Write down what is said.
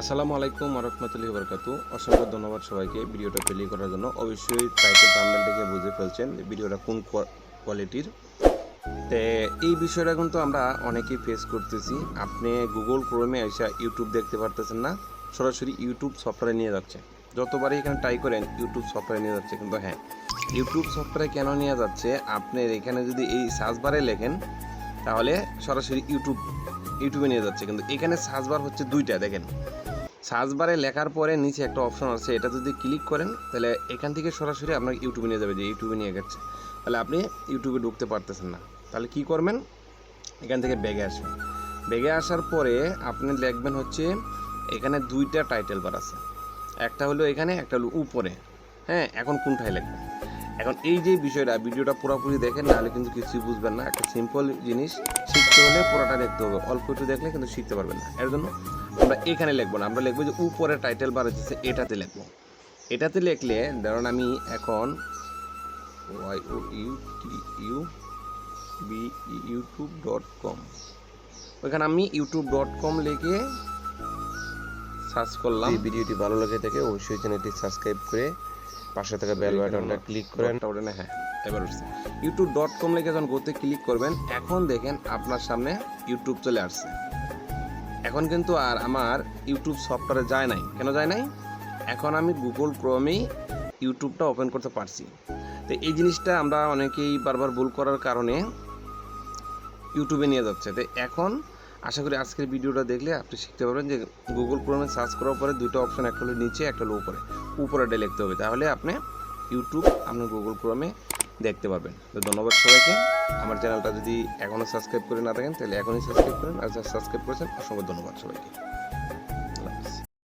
আসসালামু আলাইকুম ওয়া রাহমাতুল্লাহি ওয়া বারাকাতুহু। অসংখ্য ধন্যবাদ সবাইকে ভিডিওটা প্লে করার জন্য। অবশ্যই টাইটেল থাম্বনেল দেখে বুঝে ফেলছেন ভিডিওটা কোন কোয়ালিটির। তো এই বিষয়টা কিন্তু আমরা অনেকেই ফেস করতেছি। আপনি গুগল ক্রোমে এসে ইউটিউব দেখতে পারতেছেন না, সরাসরি ইউটিউব সফটওয়্যারে নিয়ে যাচ্ছে। যতবারই এখানে ট্রাই করেন ইউটিউব সফটওয়্যারে নিয়ে যাচ্ছে, কিন্তু হ্যাঁ, ইউটিউব সফটওয়্যারে কেন নিয়ে যাচ্ছে, আপনার এখানে যদি এই সার্চ বারে লেখেন তাহলে সরাসরি ইউটিউবে নিয়ে যাচ্ছে। কিন্তু এখানে সার্চ বার হচ্ছে দুইটা, দেখেন সার্চ বারে লেখার পরে নিচে একটা অপশন আছে, এটা যদি ক্লিক করেন তাহলে এখান থেকে সরাসরি আপনার ইউটিউবে নিয়ে যাবে, যে ইউটিউবে নিয়ে গেছে। তাহলে আপনি ইউটিউবে ঢুকতে পারতেছেন না, তাহলে কি করবেন, এখান থেকে ব্যাগে আসবেন। ব্যাগে আসার পরে আপনি লিখবেন হচ্ছে এখানে দুইটা টাইটেল বার আছে, একটা হলো এখানে, একটা হলো উপরে। হ্যাঁ, এখন কোনটায় লিখবেন? এখন এই যে বিষয়টা, ভিডিওটা পুরোপুরি দেখেন, নাহলে কিন্তু কিছুই বুঝবেন না। একটা সিম্পল জিনিস শিখতে হলে পুরোটা দেখতে হবে, অল্প একটু দেখলে কিন্তু শিখতে পারবেন না। এর জন্য আমরা এখানে লিখবো না, আমরা লিখবো যে উপরে টাইটেল বার হচ্ছে এটাতে লিখবো। এটাতে লিখলে ধরুন আমি এখন youtube.com, ওইখানে আমি youtube.com লিখে সার্চ করলাম। এই ভিডিওটি ভালো লাগে থাকে অবশ্যই চ্যানেলটি সাবস্ক্রাইব করে পাশে থাকা বেল বাটনটা ক্লিক করেন। হ্যাঁ, এবার হচ্ছে youtube.com লিখে যখন গোতে ক্লিক করবেন, এখন দেখেন আপনার সামনে ইউটিউব চলে আসছে। এখন কিন্তু আর আমার ইউটিউব সফটওয়্যারে যায় নাই। কেন যায় নাই? এখন আমি গুগল ক্রোমেই ইউটিউবটা ওপেন করতে পারছি। তো এই জিনিসটা আমরা অনেকেই বারবার ভুল করার কারণে ইউটিউবে নিয়ে যাচ্ছে। তো এখন আশা করি আজকের ভিডিওটা দেখলে আপনি শিখতে পারবেন যে গুগল ক্রোমে সার্চ করার পরে দুটো অপশন, একটা হলো নিচে, একটা হলো উপরেটা লিখতে হবে, তাহলে আপনি ইউটিউব আপনার গুগল ক্রোমে দেখতে পারবেন। তো ধন্যবাদ সবাইকে। আমার চ্যানেলটা যদি এখনও সাবস্ক্রাইব করে না থাকেন তাহলে এখনই সাবস্ক্রাইব করেন, আর যারা সাবস্ক্রাইব করেছেন অসংখ্য ধন্যবাদ সবাইকে।